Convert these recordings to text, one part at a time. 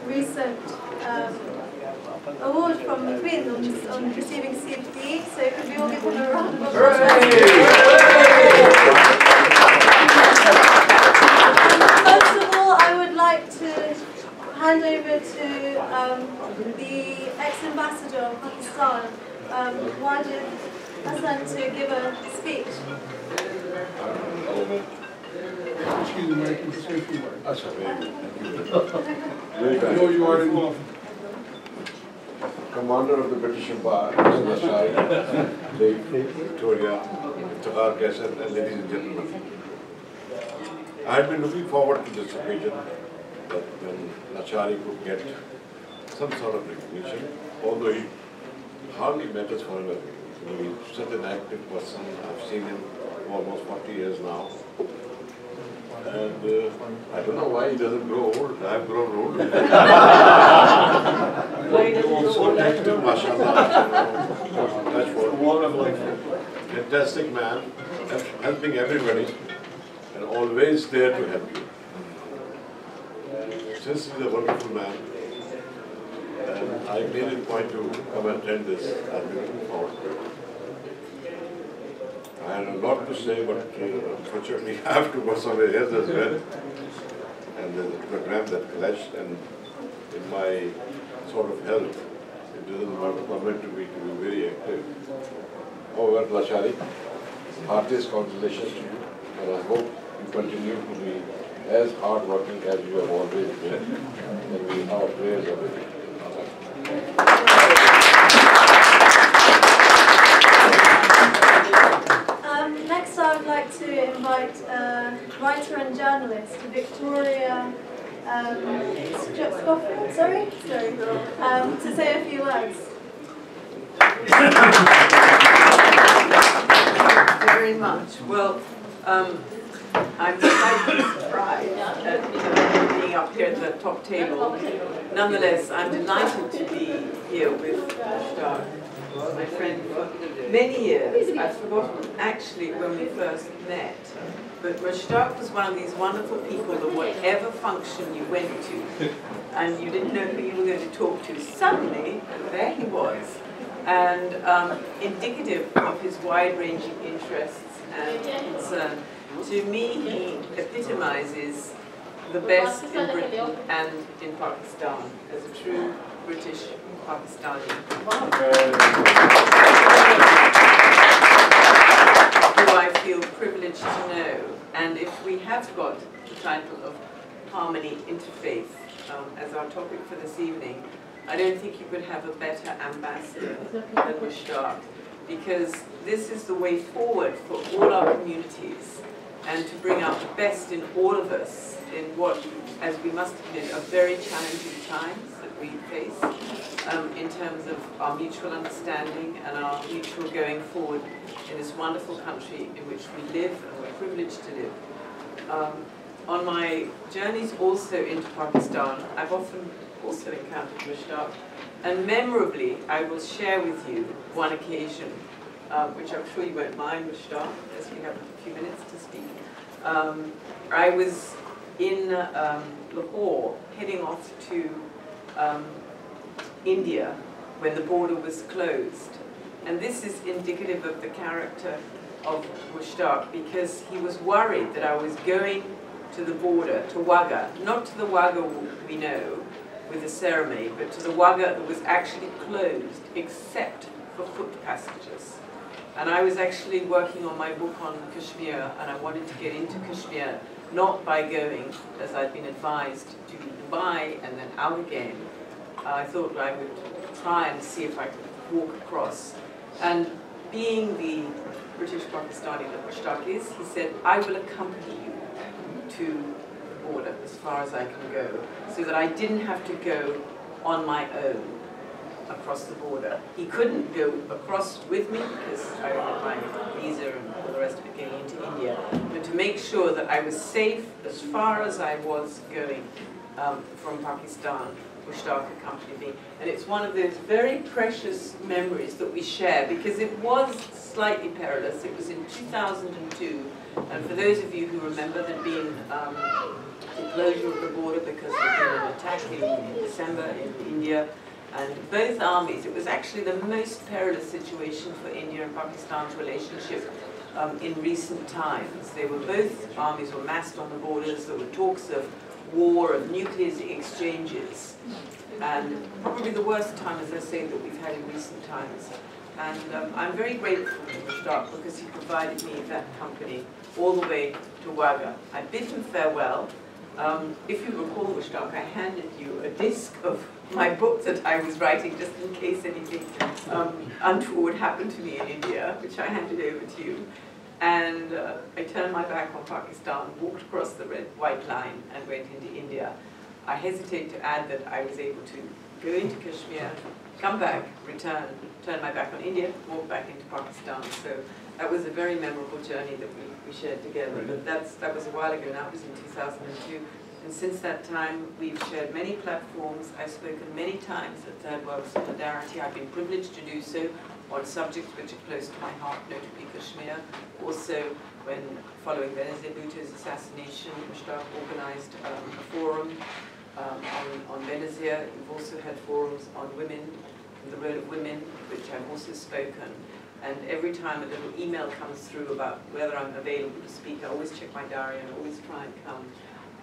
recent award from Mubeen on receiving CFD, so could we all give him a round of applause? First of all, I would like to hand over to the ex-ambassador of Pakistan, Wajid Hasan, to give a speech. Excuse me, I can say a few words. That's okay. I know you are involved. Commander of the British Empire, Mr. Lasharie, Lady Victoria, Iftikhar Qaisar, and ladies and gentlemen. I had been looking forward to this occasion, that when Lasharie could get some sort of recognition, although he hardly matters for him. He's such an active person. I've seen him for almost 40 years now. And I don't know why he doesn't grow old. I've grown old. So active, mashallah. That's what. Fantastic man, helping everybody, and always there to help you. Since he's a wonderful man, and I made it a point to come and attend this, I've been looking forward to it. I had a lot to say, but unfortunately I have to go somewhere else as well. And there's a program that clashed, and in my sort of health, it doesn't permit to be very active. However, Lasharie, heartiest congratulations to you, and I hope you continue to be as hard-working as you have always been, and we our prayers are with you. Next, I would like to invite writer and journalist Victoria Schofield, to say a few words. Very much. Well, I'm slightly surprised at being up here at the top table. Nonetheless, I'm delighted to be here with Mushtaq, my friend, for many years. I've forgotten actually when we first met, but Mushtaq was one of these wonderful people that whatever function you went to, and you didn't know who you were going to talk to, suddenly there he was. And indicative of his wide-ranging interests and concern, to me he epitomizes the best in Britain and in Pakistan as a true British Pakistani. Who I feel privileged to know. And if we have got the title of Harmony Interfaith as our topic for this evening, I don't think you could have a better ambassador than Mushtaq, because this is the way forward for all our communities, and to bring out the best in all of us in what, as we must admit, are very challenging times that we face in terms of our mutual understanding and our mutual going forward in this wonderful country in which we live and we're privileged to live. On my journeys also into Pakistan, I've often also encountered Mushtaq, and memorably I will share with you one occasion, which I'm sure you won't mind, Mushtaq, as we have a few minutes to speak. I was in Lahore, heading off to India when the border was closed, and this is indicative of the character of Mushtaq, because he was worried that I was going to the border, to Wagah, not to the Wagah we know with the ceremony, but to the Wagah that was actually closed except for foot passengers. And I was actually working on my book on Kashmir, and I wanted to get into Kashmir not by going, as I'd been advised, to Dubai and then out again. I thought I would try and see if I could walk across. And being the British Pakistani that Mushtaq is, he said, I will accompany you to the border as far as I can go, so that I didn't have to go on my own across the border. He couldn't go across with me because I had my visa and all the rest of it getting into India, but to make sure that I was safe as far as I was going from Pakistan, Mushtaq accompanied me. And it's one of those very precious memories that we share, because it was slightly perilous. It was in 2002, and for those of you who remember, there'd been the closure of the border because there'd been an attack December in India. And both armies, it was actually the most perilous situation for India and Pakistan's relationship in recent times. They were both armies were massed on the borders. There were talks of war, of nuclear exchanges, and probably the worst time, as I say, that we've had in recent times. And I'm very grateful to Mushtaq because he provided me that company all the way to Wagah. I bid him farewell. If you recall, Mushtaq, I handed you a disc of my book that I was writing just in case anything untoward happened to me in India, which I handed over to you. And I turned my back on Pakistan, walked across the red-white line and went into India. I hesitate to add that I was able to go into Kashmir, come back, return, turn my back on India, walk back into Pakistan. So that was a very memorable journey that we shared together. But that was a while ago now, it was in 2002. And since that time, we've shared many platforms. I've spoken many times at Third World Solidarity. I've been privileged to do so on subjects which are close to my heart, notably Kashmir. Also, when following Benazir Bhutto's assassination, Mushtaq organized a forum on Benazir. We've also had forums on women, the role of women, which I've also spoken. And every time a little email comes through about whether I'm available to speak, I always check my diary and always try and come.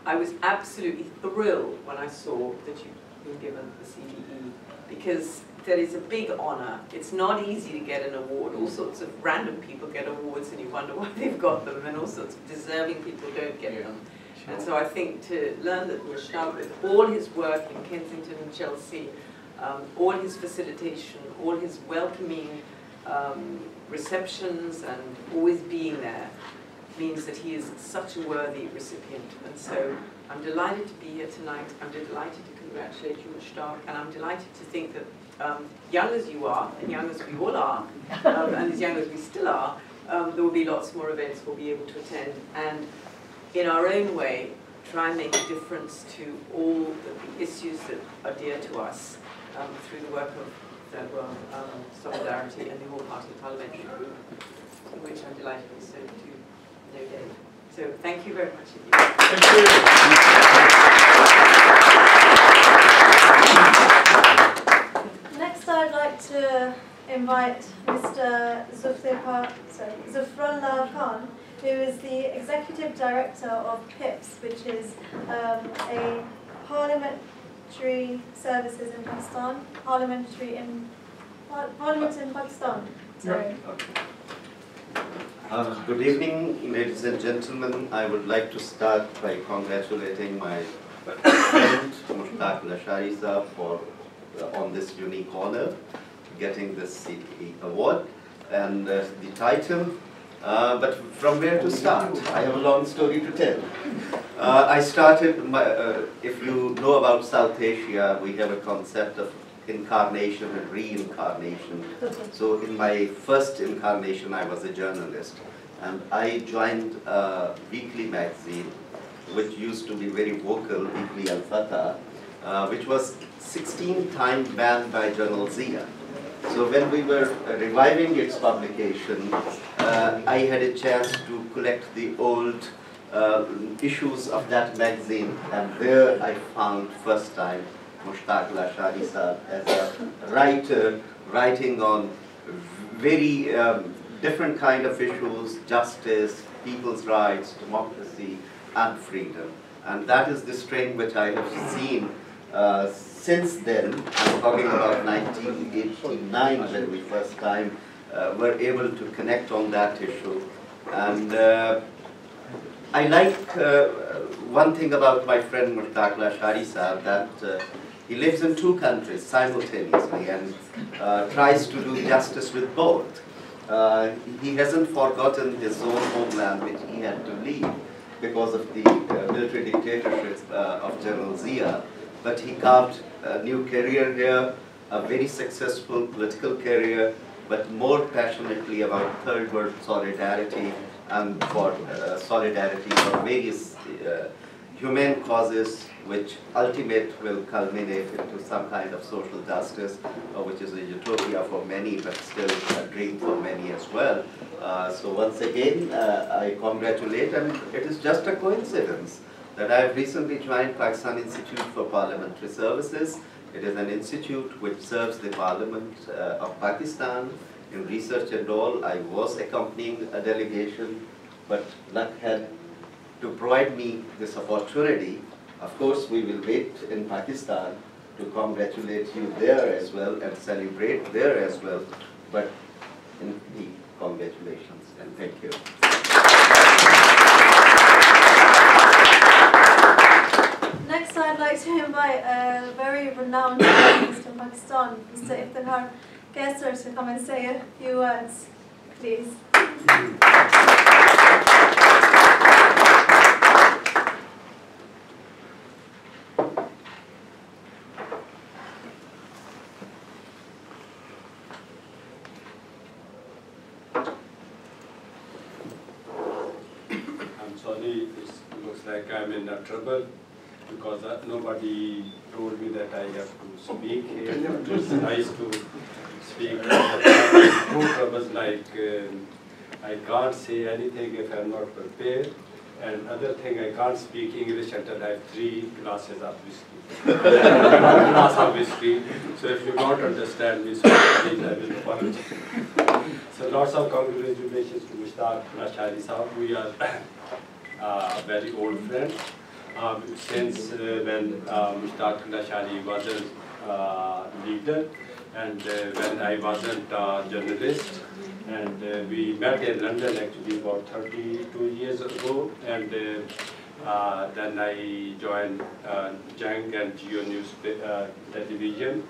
I was absolutely thrilled when I saw that you've been given the CBE, because that is a big honor. It's not easy to get an award. All sorts of random people get awards and you wonder why they've got them, and all sorts of deserving people don't get them. Sure. And so I think to learn that Mushtaq, with all his work in Kensington and Chelsea, all his facilitation, all his welcoming receptions and always being there, means that he is such a worthy recipient. And so I'm delighted to be here tonight. I'm delighted to congratulate you, Mushtaq, and I'm delighted to think that young as you are, and young as we all are, and as young as we still are, there will be lots more events we'll be able to attend, and in our own way, try and make a difference to all the issues that are dear to us through the work of Third World Solidarity and the All-Party Parliamentary Group, in which I'm delighted also to know Dave. So thank you very much indeed. Thank you. Next, I'd like to invite Mr. Zafarullah Khan, who is the Executive Director of PIPS, which is a parliamentary services in Pakistan, Parliament in Pakistan. Sorry. Good evening, ladies and gentlemen. I would like to start by congratulating my friend Mushtaq Lasharie sir for on this unique honor, getting this CPE award and the title. But from where to start? I have a long story to tell. I started, if you know about South Asia, we have a concept of incarnation and reincarnation. So in my first incarnation, I was a journalist. And I joined a weekly magazine, which used to be very vocal, Weekly Al-Fatah, which was 16 times banned by Journal Zia. So when we were reviving its publication, I had a chance to collect the old issues of that magazine, and there I found first time Mushtaq Lasharie sir as a writer, writing on very different kind of issues: justice, people's rights, democracy, and freedom. And that is the strain which I have seen since then. I'm talking about 1989 when we first time were able to connect on that issue. And I like one thing about my friend Mushtaq Lasharie sir, that he lives in two countries simultaneously and tries to do justice with both. He hasn't forgotten his own homeland, which he had to leave because of the military dictatorship of General Zia. But he carved a new career here, a very successful political career, but more passionately about third world solidarity and for solidarity for various humane causes, which ultimately will culminate into some kind of social justice, which is a utopia for many, but still a dream for many as well. So once again, I congratulate, and it is just a coincidence that I have recently joined Pakistan Institute for Parliamentary Services. It is an institute which serves the Parliament of Pakistan in research and all. I was accompanying a delegation, but luck had to provide me this opportunity. Of course, we will wait in Pakistan to congratulate you there as well and celebrate there as well. But indeed, congratulations and thank you. Next, I'd like to invite a very renowned journalist in Pakistan, Mr. Iftikhar Qaisar, to come and say a few words, please. Sorry, it looks like I'm in trouble because nobody told me that I have to speak here. It's nice to speak. Two troubles like I can't say anything if I'm not prepared, and other thing I can't speak English until I have 3 glasses of whiskey. Glass of whiskey. So if you don't understand me, so please I will apologize. So lots of congratulations to Mushtaq Lasharie sahab. We are very old friends since when Mushtaq Lasharie wasn't leader and when I wasn't a journalist, and we met in London actually about 32 years ago, and then I joined Jang and Geo News television,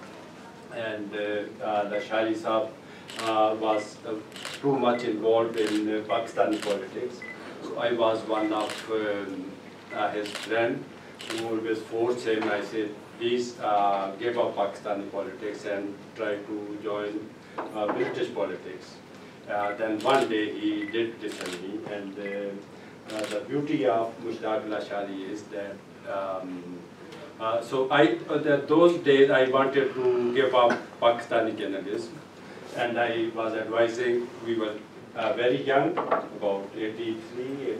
and Lasharie sahab was too much involved in Pakistani politics. So I was one of his friends who always forced him. I said, please give up Pakistani politics and try to join British politics. Then one day he did disown me, and the beauty of Mushtaq Lasharie is that those days I wanted to give up Pakistani journalism, and I was advising, we were very young, about 83,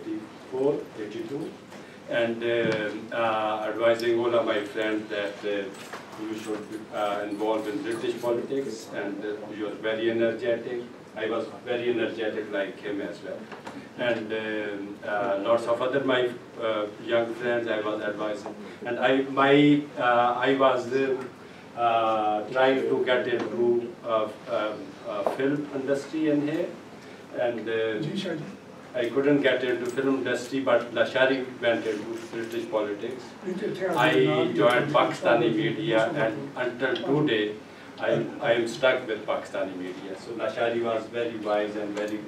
84, 82, and advising all of my friends that you should be involved in British politics, and he was very energetic. I was very energetic like him as well. And lots of other my young friends I was advising. And I was trying to get into film industry in here. And I couldn't get into film industry, but Lasharie went into British politics. I joined Pakistani media, and until today, I am stuck with Pakistani media. So Lasharie was very wise and very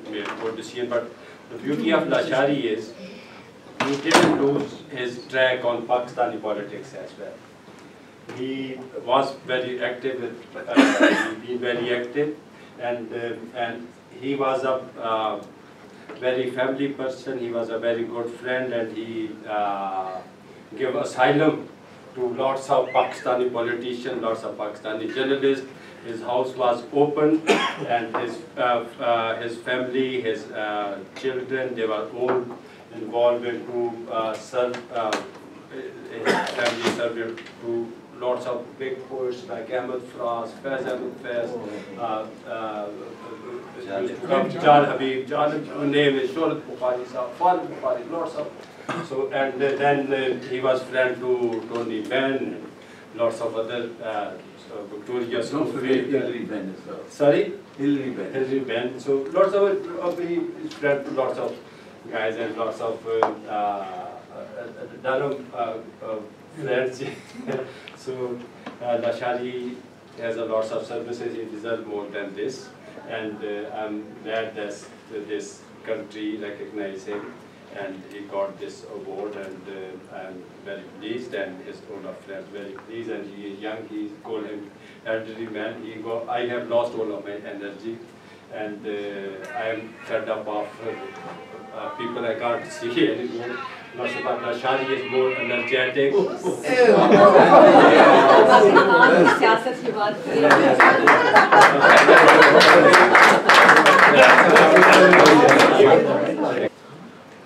made good decision. But the beauty of Lasharie is he didn't lose his track on Pakistani politics as well. He was very active, been very active, and he was a very family person. He was a very good friend, and he gave asylum to lots of Pakistani politicians, lots of Pakistani journalists. His house was open, and his family, his children, they were all involved into serve. His family served to lots of big poets like Ahmed Fraz, Faiz Ahmed Faiz, Jal Habib, name is Shorat Bukhari, Farid Bukhari, lots of. So, and then he was friend to Tony Benn, lots of other Victoria Schofield. Sorry? Hilary Benn. So lots of he is friend to lots of guys and lots of Durham friends. So Lasharie has a lots of services. He deserves more than this, and I'm glad that this country recognized him, and he got this award, and I'm very pleased, and his all of friends very pleased, and he is young. He call him elderly man. I have lost all of my energy, and I am fed up of people I can't see anymore. Lasharie is more energetic.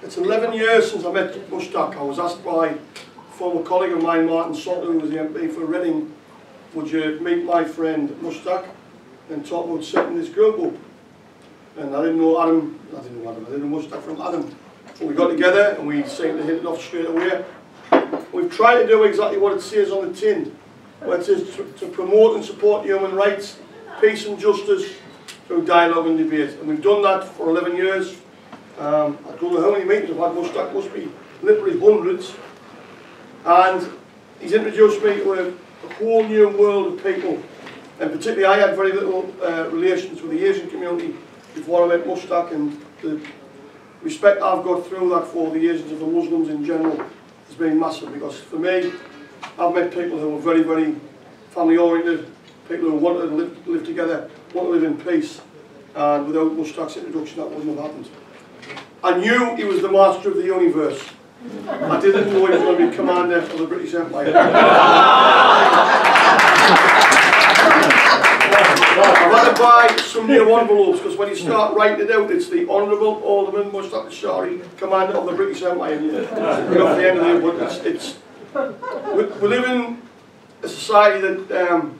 It's 11 years since I met Mushtaq. I was asked by a former colleague of mine, Martin Salter, who was the MP for Reading, would you meet my friend Mushtaq and talk about setting this group up? And I didn't know Mushtaq from Adam. So we got together and we seemed to hit it off straight away. We've tried to do exactly what it says on the tin, where it says to promote and support human rights, peace and justice through dialogue and debate. And we've done that for 11 years. I don't know how many meetings I've had. Mushtaq must be literally hundreds. And he's introduced me to a whole new world of people. And particularly I had very little relations with the Asian community before I met Mushtaq, and the respect I've got through that for the Asians and the Muslims in general has been massive, because for me, I've met people who are very, very family oriented, people who want to live together, want to live in peace, and without Mushtaq's introduction that wouldn't have happened. I knew he was the master of the universe. I didn't know he was going to be commander of the British Empire. I've had to buy some new envelopes, because when you start writing it out, it's the Honourable Alderman Mushtaq Lasharie, Commander of the British Empire. You know, at the end of the day, but we live in a society that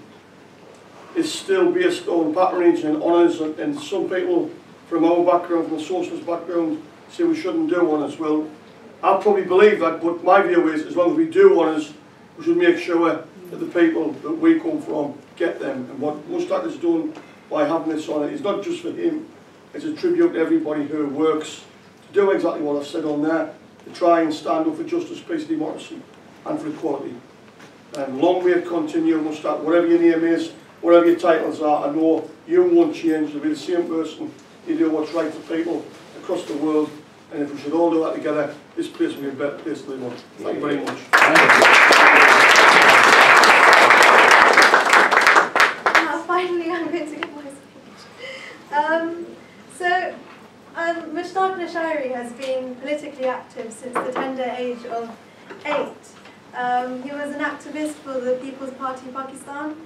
is still based on patronage and honours, and some people from our background, from the socialist background, say we shouldn't do honours. Well, I probably believe that, but my view is, as long as we do honours, we should make sure that the people that we come from get them. And what Mushtaq has done by having this honour is not just for him, it's a tribute to everybody who works to do exactly what I've said on there, to try and stand up for justice, peace, democracy and for equality. And long may it continue, Mushtaq, whatever your name is, whatever your titles are, I know you won't change. You'll be the same person. You do what's right for people across the world, and if we should all do that together, this place will be a better place to live on. Thank you very much. Finally, I'm going to give my speech. Mushtaq Lasharie has been politically active since the tender age of 8. He was an activist for the People's Party Pakistan.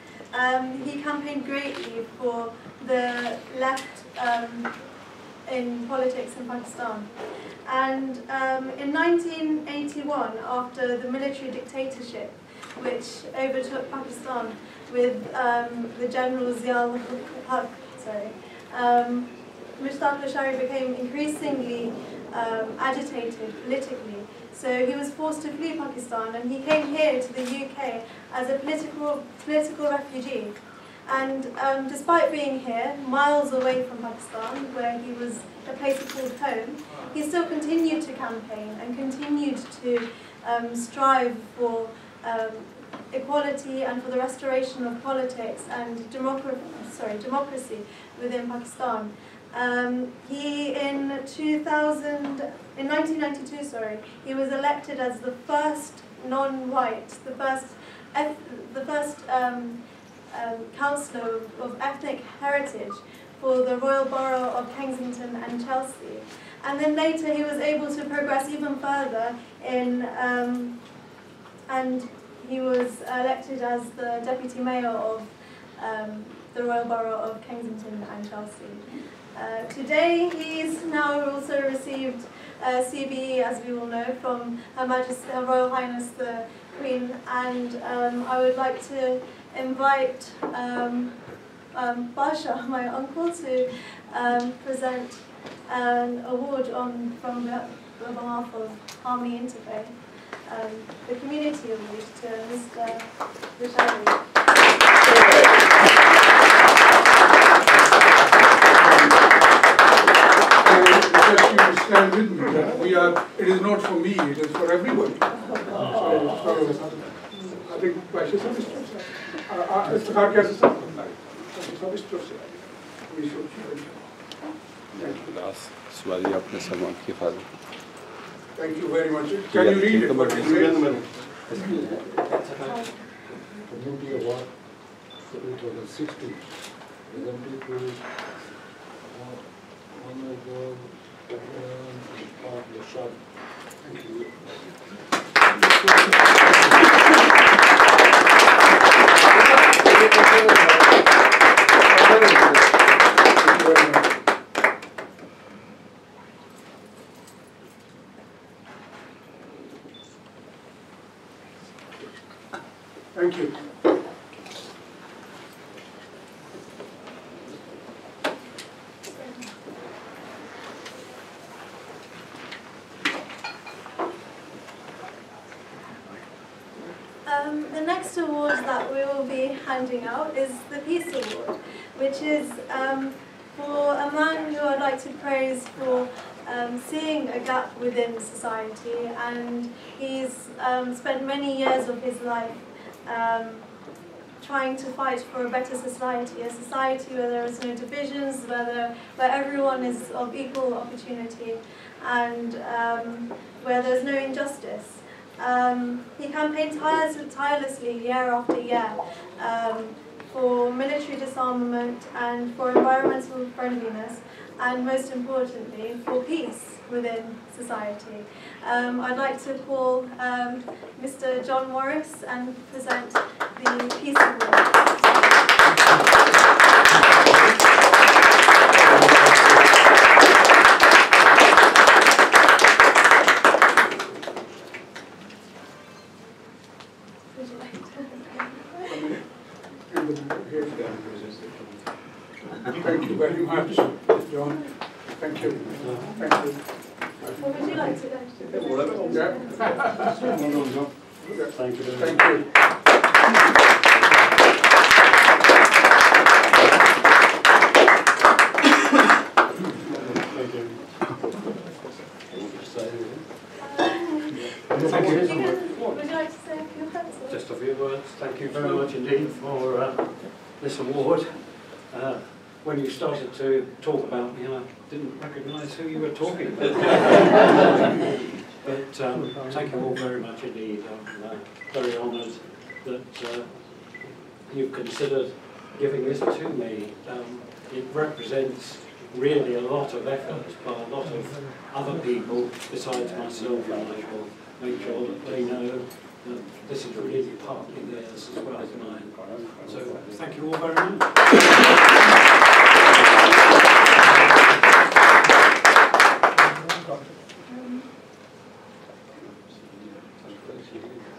He campaigned greatly for the left in politics in Pakistan. And in 1981, after the military dictatorship, which overtook Pakistan with the General Zafarullah Khan, Mushtaq Lasharie became increasingly agitated politically. So he was forced to flee Pakistan, and he came here to the UK as a political refugee. And despite being here, miles away from Pakistan, where he was a place he called home, he still continued to campaign and continued to strive for equality and for the restoration of politics and democracy within Pakistan. He in 1992, he was elected as the first non-white, the first councillor of ethnic heritage for the Royal Borough of Kensington and Chelsea. And then later he was able to progress even further in, and he was elected as the Deputy Mayor of the Royal Borough of Kensington and Chelsea. Today he's now also received CBE, as we all know, from Her Majesty, Her Royal Highness the Queen, and I would like to invite Basha, my uncle, to present an award from behalf of Harmony Interfaith, the community award to Mr. Lasharie. Stand with me. It is not for me, it is for everybody. So I think Basha sir, Iftikhar Qaisar Thank you very much. Can you read it? Community Award 2016 presented to Honorable Lasharie. Thank you. Thank you. The next award that we will be handing out is the Peace Award, which is for a man who I'd like to praise for seeing a gap within society, and he's spent many years of his life trying to fight for a better society, a society where there is no divisions, where everyone is of equal opportunity, and where there's no injustice. He campaigned tirelessly year after year for military disarmament and for environmental friendliness, and most importantly, for peace within society. I'd like to call Mr. John Morris and present the Peace Award. Thank you very much, John. Thank you. Thank you. What would you like to go? Yeah. Thank you. Thank you. Would you like to say a few words? Just a few words. Thank you very much indeed for this award. When you started to talk about me, I didn't recognise who you were talking about. But thank you all very much indeed. I'm very honoured that you've considered giving this to me. It represents really a lot of effort by a lot of other people besides myself, and I will make sure that they know that this is really partly theirs as well as mine. So thank you all very much.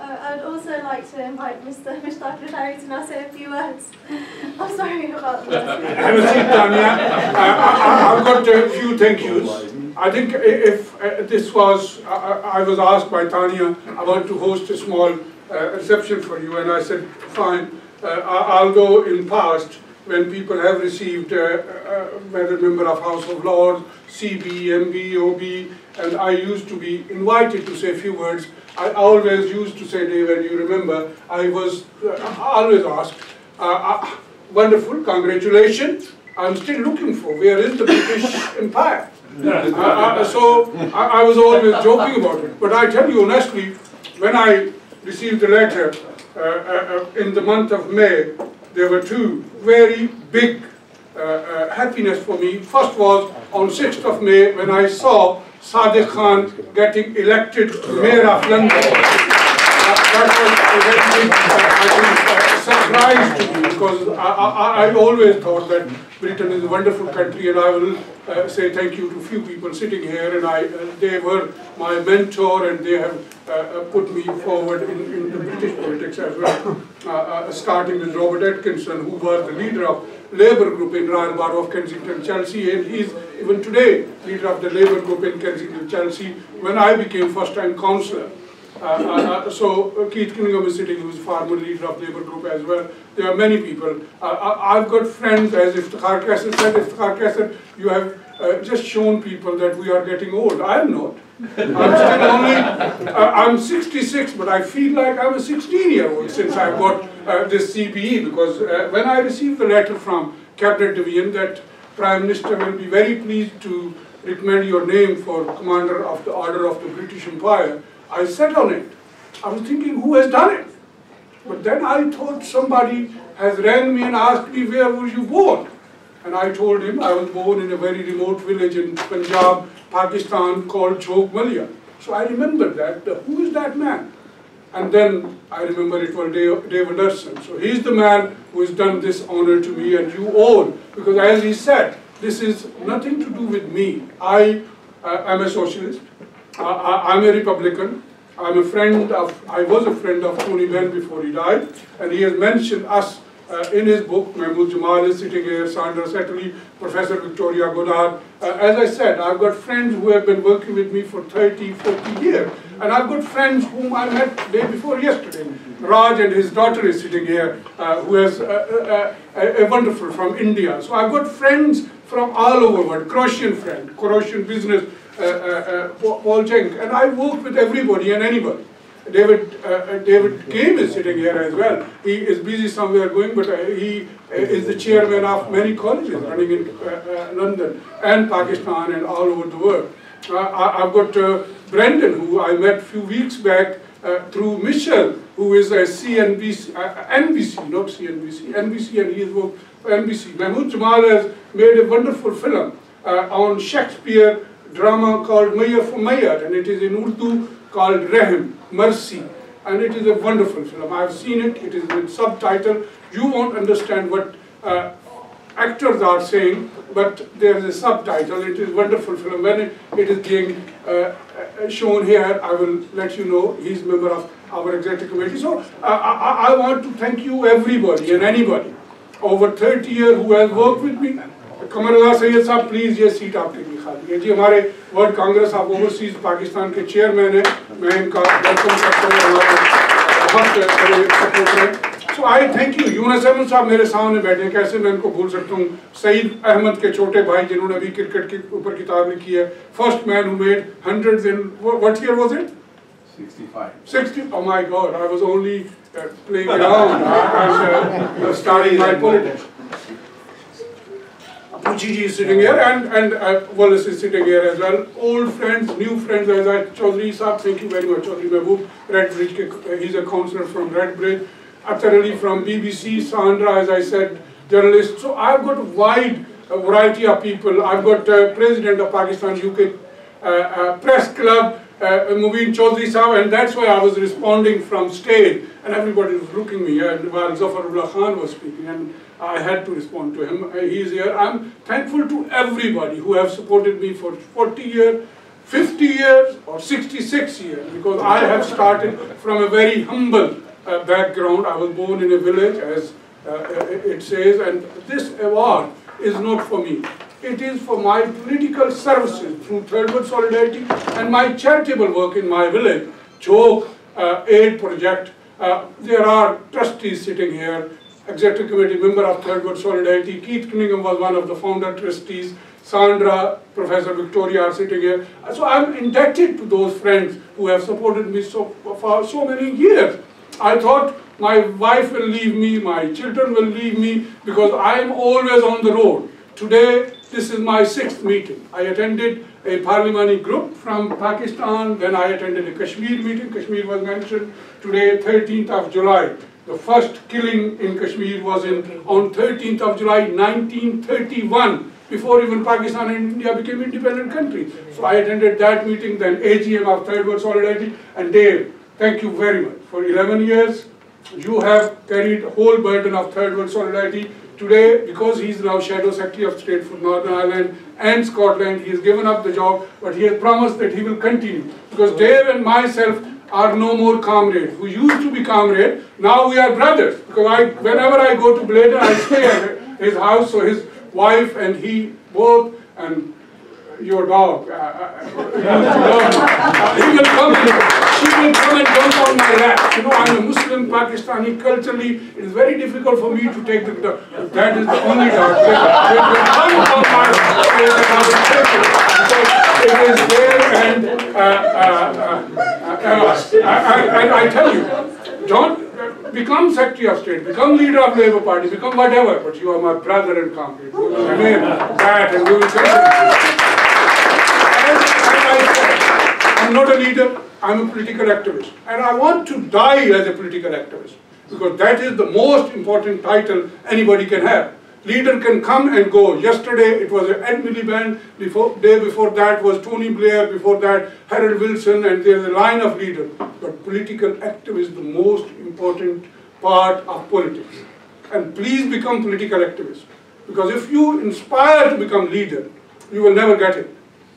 I'd also like to invite Mr. Mushtaq Lasharie to now say a few words. I'm sorry about that. Have a seat, Tania. I've got a few thank yous. I think if this was, I was asked by Tania, I want to host a small reception for you, and I said, fine. Although in past, when people have received whether member of House of Lords, CB, MB, OB, and I used to be invited to say a few words, I always used to say, Dave, and you remember, I was always asked, wonderful, congratulations, I'm still looking for, where is the British Empire? So I was always joking about it. But I tell you honestly, when I received the letter in the month of May, there were two very big happiness for me. First was on 6th of May when I saw Sadiq Khan getting elected Mayor of London. That was a very big, I think, surprise to me, because I always thought that Britain is a wonderful country, and I will say thank you to a few people sitting here, and they were my mentor, and they have put me forward in the British politics as well, starting with Robert Atkinson, who was the leader of Labour group in Royal Borough of Kensington, Chelsea, and he is even today leader of the Labour group in Kensington, Chelsea, when I became first-time councillor. So Keith Cunningham is sitting, who is former leader of Labour group as well. There are many people. I've got friends, as Iftikhar Qaisar said, Iftikhar Qaisar, you have just shown people that we are getting old. I am not. I'm still only, I'm 66, but I feel like I'm a 16-year-old since I got this CBE, because when I received the letter from Cabinet Division that Prime Minister will be very pleased to recommend your name for Commander of the Order of the British Empire, I sat on it. I was thinking, who has done it? But then I thought somebody has rang me and asked me, where were you born? And I told him I was born in a very remote village in Punjab, Pakistan, called Chowk. So I remembered that. Who is that man? And then I remember it was David Anderson. So he's the man who has done this honor to me and you all. Because as he said, this is nothing to do with me. I am a socialist. I'm a Republican. I was a friend of Tony Benn before he died, and he has mentioned us in his book. Mahmood Jamal is sitting here, Sandra Settley, Professor Victoria Goddard. As I said, I've got friends who have been working with me for 30, 40 years. And I've got friends whom I met day before yesterday. Raj and his daughter is sitting here, who is a wonderful from India. So I've got friends from all over the world, Croatian friend, Croatian business, Paul Jenk. And I work with everybody and anybody. David Game is sitting here as well. He is busy somewhere going, but he is the chairman of many colleges running in London and Pakistan and all over the world. I've got Brendan, who I met a few weeks back through Michelle, who is a NBC, not CNBC, NBC, and he has worked for NBC. Mahmood Jamal has made a wonderful film on Shakespeare drama called Mayor for Mayor, and it is in Urdu called Rahim, Mercy, and it is a wonderful film. I've seen it, it is with subtitle. You won't understand what actors are saying, but there is a subtitle. It is a wonderful film. When it is being shown here, I will let you know. He's a member of our executive committee. So I want to thank you, everybody and anybody, over 30 years who has worked with me. Qamar Syed साहब please ये seat आपके लिए खाली है जी. हमारे world Congress of overseas Pakistan के chairman हैं. मैं इनका वेलकम करता हूँ. हमारे बहुत बड़े सपोर्टर हैं. So I thank you. Yunus Ahmed sahab मेरे सामने बैठे हैं, कैसे मैं इनको भूल सकता हूँ. सईद अहमद के छोटे भाई जिन्होंने अभी क्रिकेट के ऊपर किताब लिखी है. First man who made hundreds in what year was it? 60. Oh my God, I was only playing around and starting my politics. Puchi is sitting here, and Wallace is sitting here as well. Old friends, new friends, as I Chaudhry Saab, thank you very much. Chaudhry Mahboob, Redbridge, he's a councillor from Redbridge. Atharali from BBC, Sandra, as I said, journalist. So I've got a wide variety of people. I've got President of Pakistan UK Press Club, Mubeen Chaudhry Saab, and that's why I was responding from stage, and everybody was looking at me, and while Zafarullah Khan was speaking, and I had to respond to him. He is here. I'm thankful to everybody who have supported me for 40 years, 50 years, or 66 years, because I have started from a very humble background. I was born in a village, as it says, and this award is not for me. It is for my political services through Third World Solidarity and my charitable work in my village, Chok Aid Project. There are trustees sitting here, Executive Committee member of Third World Solidarity. Keith Cunningham was one of the founder trustees. Sandra, Professor Victoria are sitting here. So I'm indebted to those friends who have supported me for so many years. I thought my wife will leave me, my children will leave me, because I am always on the road. Today, this is my 6th meeting. I attended a parliamentary group from Pakistan, then I attended a Kashmir meeting. Kashmir was mentioned today, 13th of July. The first killing in Kashmir was on 13th of July 1931, before even Pakistan and India became independent countries. So I attended that meeting, then AGM of Third World Solidarity. And Dave, thank you very much. For 11 years, you have carried the whole burden of Third World Solidarity. Today, because he is now Shadow Secretary of State for Northern Ireland and Scotland, he has given up the job, but he has promised that he will continue. Because Dave and myself are no more comrades. We used to be comrades, now we are brothers. Because whenever I go to Bladen, I stay at his house, so his wife and he both, and your dog, he will come she will come and jump on my lap. You know, I'm a Muslim Pakistani, culturally, it is very difficult for me to take the dog. That is the only dog. It will come on my lap and I will take it. Because it is there, and I tell you, don't become Secretary of State, become leader of Labour Party, become whatever, but you are my brother and comrade. We will remain that, and we will continue. I'm not a leader, I'm a political activist. And I want to die as a political activist, because that is the most important title anybody can have. Leader can come and go. Yesterday it was Ed Miliband, day before that was Tony Blair, before that Harold Wilson, and there's a line of leaders. But political activist is the most important part of politics. And please become political activists. Because if you inspire to become leader, you will never get it.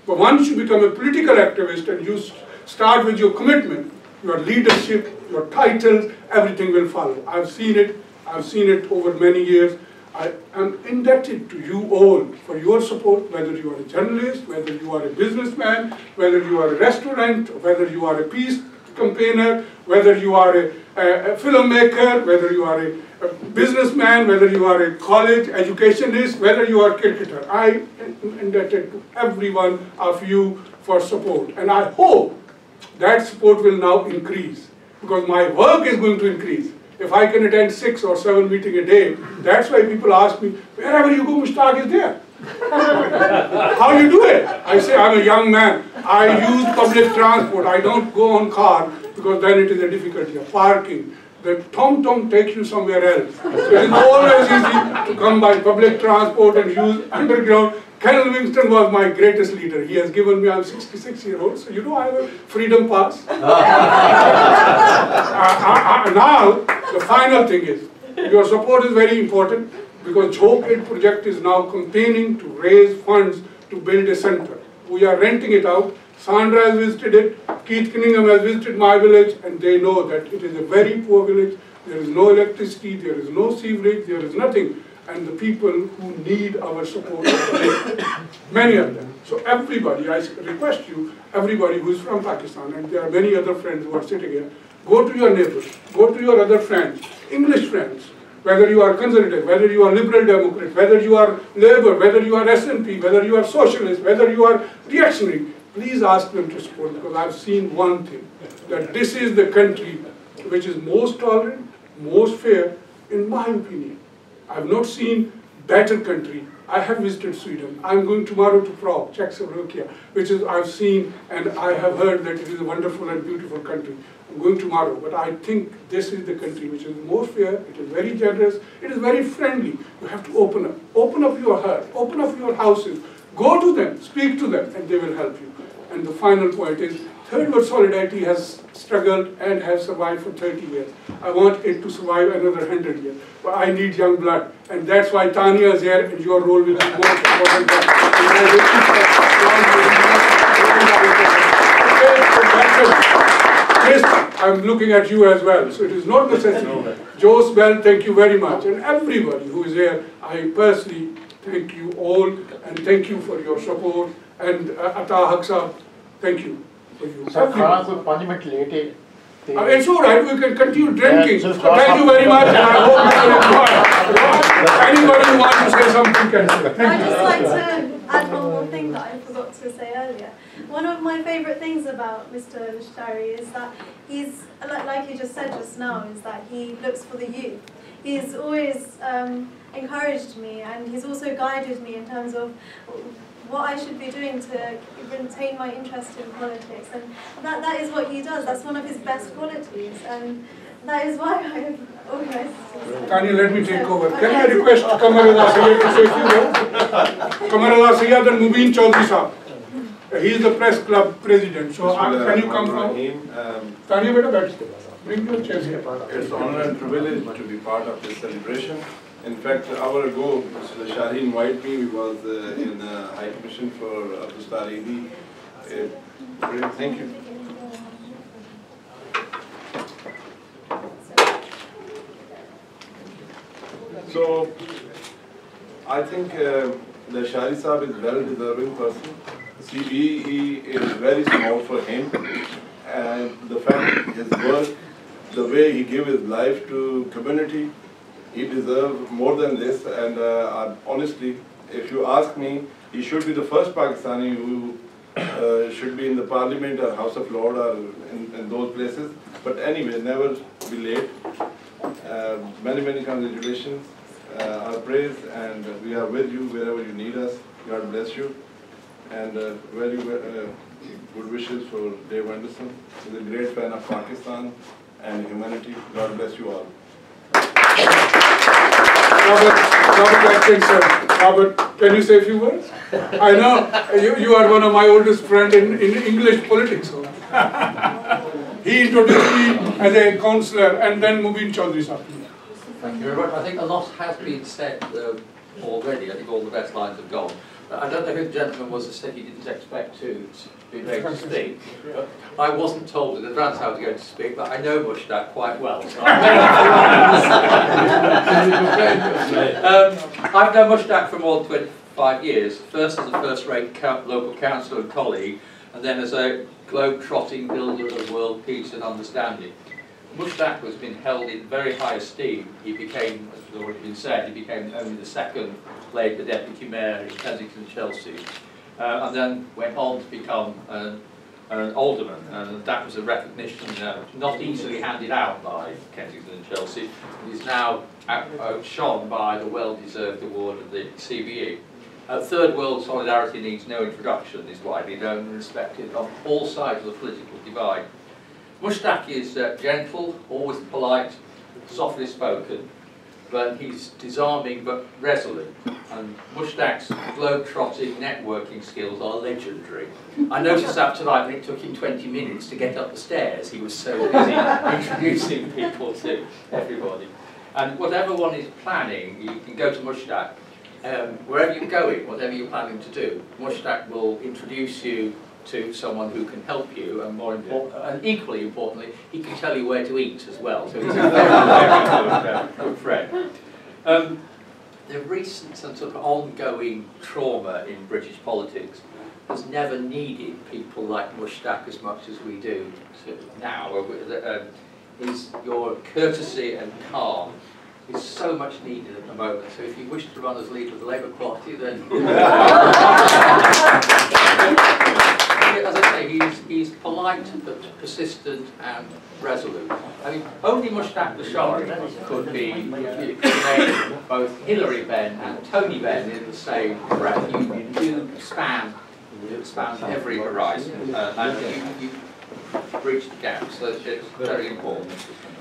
But once you become a political activist and you start with your commitment, your leadership, your titles, everything will follow. I've seen it over many years. I am indebted to you all for your support, whether you are a journalist, whether you are a businessman, whether you are a restaurant, whether you are a peace campaigner, whether you are a filmmaker, whether you are a businessman, whether you are a college educationist, whether you are a cricketer. I am indebted to every one of you for support. And I hope that support will now increase, because my work is going to increase. If I can attend 6 or 7 meetings a day, that's why people ask me, wherever you go, Mushtaq is there. How you do it? I say, I'm a young man. I use public transport. I don't go on car, because then it is a difficulty of parking. The tom-tom takes you somewhere else. So it is always easy to come by public transport and use underground. Colonel Winston was my greatest leader. He has given me, I'm 66-year-old, so you know I have a freedom pass. Now, the final thing is, your support is very important, because Schofield project is now campaigning to raise funds to build a center. We are renting it out. Sandra has visited it, Keith Cunningham has visited my village, and they know that it is a very poor village. There is no electricity, there is no sewerage, there is nothing. And the people who need our support, many of them. So everybody, I request you, everybody who is from Pakistan, and there are many other friends who are sitting here, go to your neighbors, go to your other friends, English friends, whether you are conservative, whether you are liberal democrat, whether you are Labour, whether you are SNP, whether you are socialist, whether you are reactionary, please ask them to support, because I've seen one thing, that this is the country which is most tolerant, most fair, in my opinion. I've not seen better country. I have visited Sweden. I'm going tomorrow to Prague, Czechoslovakia, which is I've seen and I have heard that it is a wonderful and beautiful country. I'm going tomorrow, but I think this is the country which is most fair, it is very generous, it is very friendly. You have to open up your heart, open up your houses, go to them, speak to them, and they will help you. And the final point is, Third World Solidarity has struggled and has survived for 30 years. I want it to survive another 100 years. But I need young blood. And that's why Tania is here, and your role will be most important. I'm looking at you as well, so it is not necessary. Joe Bell, thank you very much. And everybody who is here, I personally thank you all, and thank you for your support. And Ata Haksa, thank you. Sir, Parliament late. It's all right, we can continue drinking. So thank you very much, and I hope you will enjoy. Anybody who wants to say something can say. I'd just like to add one more thing that I forgot to say earlier. One of my favourite things about Mr. Lasharie is that he's, like you just said just now, is that he looks for the youth. He's always encouraged me, and he's also guided me in terms of what I should be doing to retain my interest in politics, and that is what he does. That's one of his best qualities, and that is why I've organised. Tania, let me take over. Can I request Qamar Syed to say a few words? Qamar Syed and Mubeen Chaudhry sahab. He is the press club president. So can you come from? Tania, beta bring your chair here. It's an honor and privilege to be part of this celebration. In fact, an hour ago, Mr. Lasharie invited me. We was in High Commission for Abdul Eid. Thank you. So, I think Lasharie Saab is a well-deserving person. CBE is very small for him, and the fact his work, the way he gave his life to community, he deserves more than this. And honestly, if you ask me, he should be the first Pakistani who should be in the Parliament or House of Lords or in those places. But anyway, never be late. Many congratulations, our praise, and we are with you wherever you need us. God bless you. And very good wishes for Dave Anderson. He's a great fan of Pakistan and humanity. God bless you all. Robert Atkinson. Robert, can you say a few words? I know you are one of my oldest friends in English politics. He introduced me as a councillor, and then Mubeen Chaudhry sahab. Thank you very much. I think a lot has been said already. I think all the best lines have gone. I don't know who the gentleman was that said he didn't expect to been ready to speak. But I wasn't told in advance I was going to speak, but I know Mushtaq quite well, so I'm I've known Mushtaq for more than 25 years, first as a first-rate local councillor and colleague, and then as a globe-trotting builder of world peace and understanding. Mushtaq has been held in very high esteem. He became, as has already been said, he became only the second Labour deputy mayor in Kensington and Chelsea, and then went on to become an alderman, and that was a recognition not easily handed out by Kensington and Chelsea. He's now outshone by the well-deserved award of the CBE. Third World solidarity needs no introduction, is widely known and respected on all sides of the political divide. Mushtaq is gentle, always polite, softly spoken, but he's disarming but resolute. And Mushtaq's globe-trotting networking skills are legendary. I noticed that tonight when it took him 20 minutes to get up the stairs. He was so busy introducing people to everybody. And whatever one is planning, you can go to Mushtaq. Wherever you're going, whatever you're planning to do, Mushtaq will introduce you to someone who can help you, and more important, and equally importantly, he can tell you where to eat as well. So he's a very good friend. The recent and sort of ongoing trauma in British politics has never needed people like Mushtaq as much as we do now. Is your courtesy and calm is so much needed at the moment. So if you wish to run as leader of the Labour Party, then as I say, he's polite but persistent and resolute. I mean, only Mushtaq Lasharie could be both Hilary Benn and Tony Benn in the same breath. You span every horizon, and you bridge the gap, so it's very important.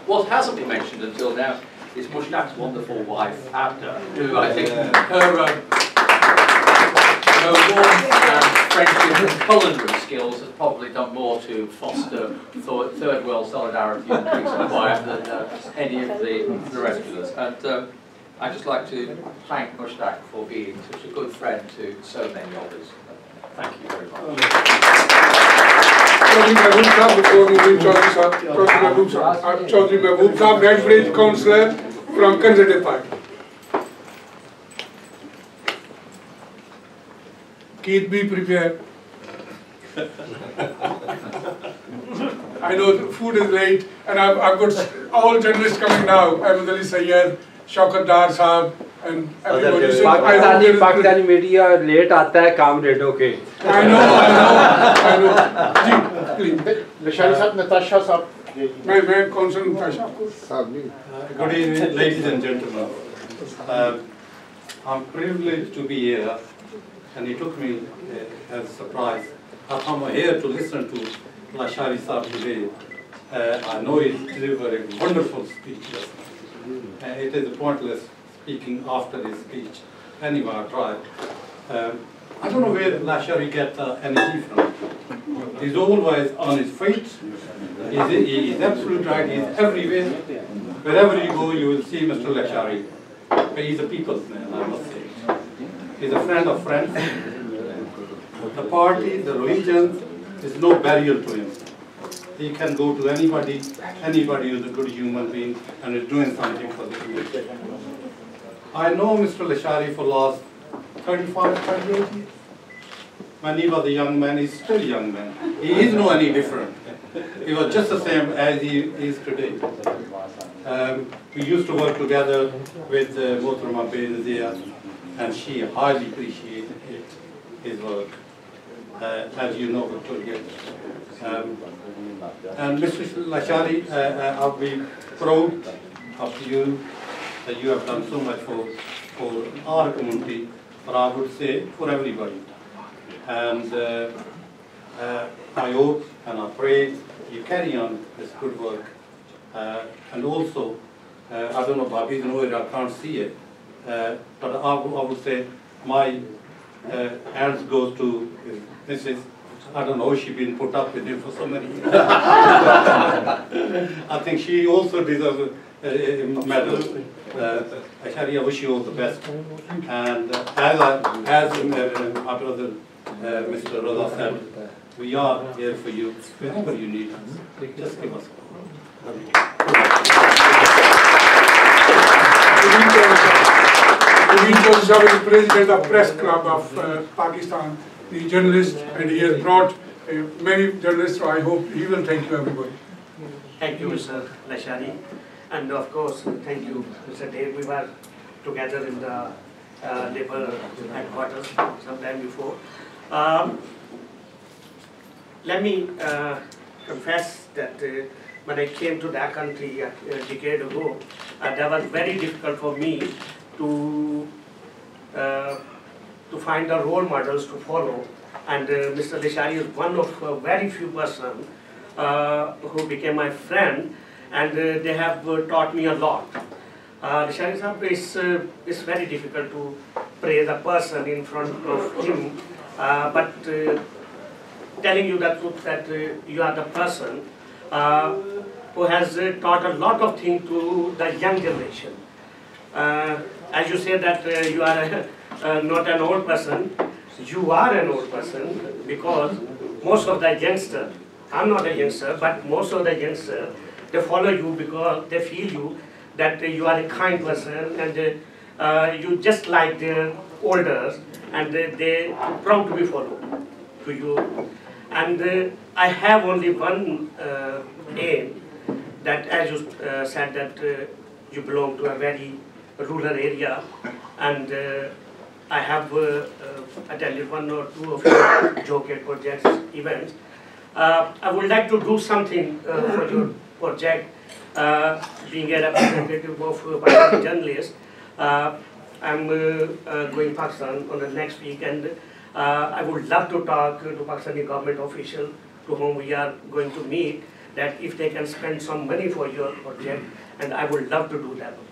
What hasn't been mentioned until now is Mushtaq's wonderful wife, Abda, who I think her warmth and friendship and culinary skills has probably done more to foster third world solidarity and peace and quiet than any of the rest of us. And I'd just like to thank Mushtaq for being such a good friend to so many of us. Thank you very much. Chaudhry Mahboob Sahab, Net Bridge Councillor from Conservative Party. Keith, be prepared. I know the food is late, and I've got all journalists coming now. Ahmed Ali Syed, Shaukat Dar Sahab, and everybody. So Pakistani media late aata hai, काम late okay. I know. Ji, please. Lasharie sahab, Natasha sahab. मैं council Natasha. Good evening, ladies and gentlemen. I'm privileged to be here, and it took me as a surprise. I come here to listen to Lasharie sahab today. I know he delivered a wonderful speech. It is pointless speaking after his speech. Anyway, I tried. I don't know where Lasharie gets energy from. He's always on his feet. He's absolutely right. He's everywhere. Wherever you go, you will see Mr. Lasharie. He's a people's man, I must say. He's a friend of friends. The party, the religion, is no barrier to him. He can go to anybody who's a good human being and is doing something for the community. I know Mr. Lasharie for the last 35, 38 years. When he was a young man, he's still a young man. He is no any different. He was just the same as he is today. We used to work together with Mubeen, and she highly appreciated his work, as you know, Victoria. And Mr. Lasharie, I'll be proud of you that you have done so much for our community, but I would say for everybody. And I hope and I pray you carry on this good work. And also, I don't know, Bobby's in order, I can't see it, but I would say my hands goes to Mrs. I don't know, she's been put up with him for so many years. I think she also deserves a medal. Lasharie, I wish you all the best. And as my brother Mr. Raza said, we are here for you whenever you need us. Just give us a call. Mubeen Chaudhry is President of Press Club of Pakistan, the journalist, and he has brought many journalists, so I hope he will thank you, everybody. Thank you, Mr. Lasharie. And of course, thank you, Mr. Dave. We were together in the Labour headquarters sometime before. Let me confess that when I came to that country a decade ago, that was very difficult for me to find the role models to follow. And Mr. Lasharie is one of very few persons who became my friend, and they have taught me a lot. Lasharie Sahab, it's very difficult to praise a person in front of him, but telling you the truth that you are the person who has taught a lot of things to the young generation. As you say that you are not an old person, you are an old person, because most of the youngsters, I'm not a youngster, but most of the youngsters, they follow you because they feel you that you are a kind person, and you just like their elders, and they proud to be followed to you. And I have only one aim, that as you said that you belong to a very rural area, and I have attended one or two of your Joker projects events. I would like to do something for your project, being a representative of Pakistani journalists. I'm going to Pakistan on the next week, and I would love to talk to Pakistani government officials to whom we are going to meet, that if they can spend some money for your project, and I would love to do that project.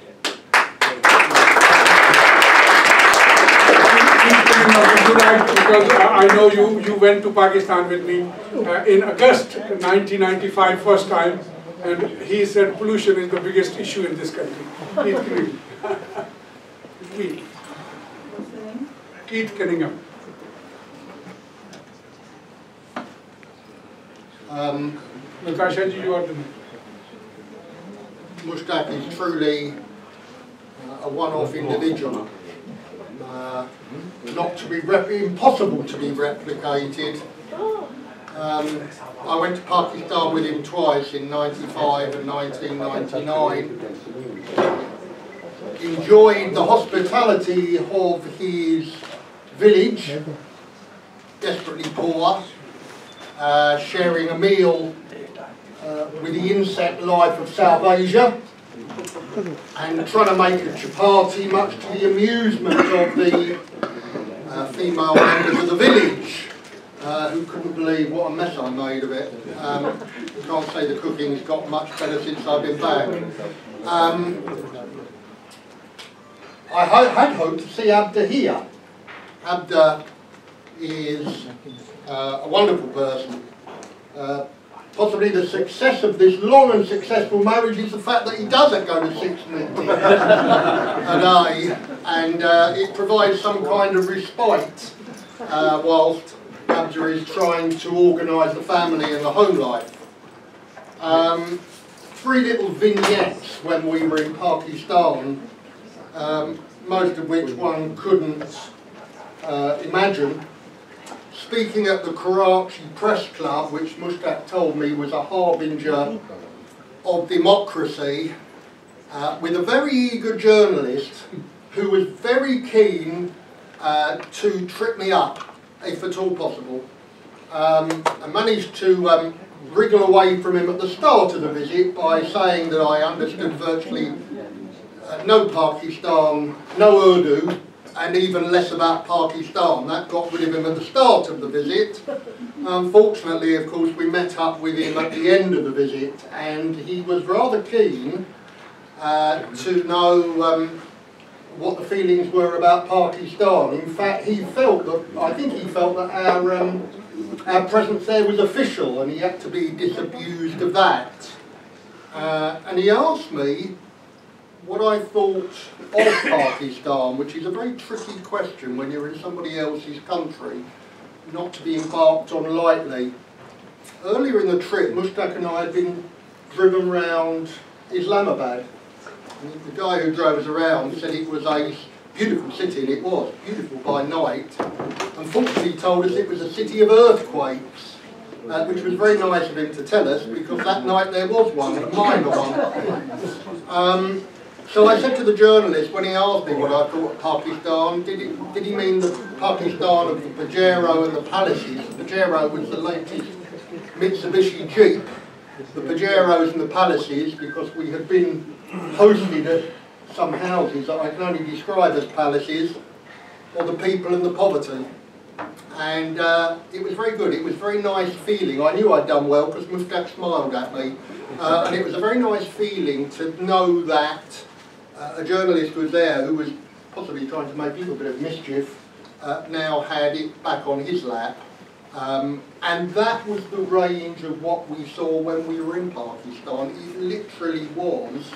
Because I know you went to Pakistan with me in August 1995, first time, and he said pollution is the biggest issue in this country. Keith Cunningham. Natasha ji, you are the Mushtaq is truly a one-off individual. Not to be impossible to be replicated. I went to Pakistan with him twice, in '95 and 1999. Enjoyed the hospitality of his village, desperately poor, sharing a meal with the insect life of South Asia, and trying to make a chapati, much to the amusement of the female members of the village, who couldn't believe what a mess I made of it. Can't say the cooking's got much better since I've been back. I had hoped to see Abda here. Abda is a wonderful person. Possibly the success of this long and successful marriage is the fact that he doesn't go to 6 meetings a day, and it provides some kind of respite whilst Abda is trying to organise the family and the home life. 3 little vignettes when we were in Pakistan, most of which one couldn't imagine. Speaking at the Karachi Press Club, which Mushtaq told me was a harbinger of democracy, with a very eager journalist who was very keen to trip me up, if at all possible. I managed to wriggle away from him at the start of the visit by saying that I understood virtually no Pakistan, no Urdu, and even less about Pakistan. That got rid of him at the start of the visit. Unfortunately, of course, we met up with him at the end of the visit, and he was rather keen to know what the feelings were about Pakistan. In fact, he felt that, I think he felt that our presence there was official, and he had to be disabused of that. And he asked me what I thought of Pakistan, which is a very tricky question when you're in somebody else's country. not to be embarked on lightly. Earlier in the trip, Mushtaq and I had been driven round Islamabad. The guy who drove us around said it was a beautiful city, and it was beautiful by night. Unfortunately, he told us it was a city of earthquakes, which was very nice of him to tell us, because that night there was one, a minor one. So I said to the journalist, when he asked me what I thought of Pakistan, did he mean the Pakistan of the Pajero and the palaces? The Pajero was the latest Mitsubishi Jeep. The Pajeros and the palaces, because we had been hosted at some houses that I can only describe as palaces, or the people and the poverty. And it was very good. It was a very nice feeling. I knew I'd done well because Mushtaq smiled at me. And it was a very nice feeling to know that a journalist was there who was possibly trying to make a little bit of mischief, now had it back on his lap. And that was the range of what we saw when we were in Pakistan. It literally was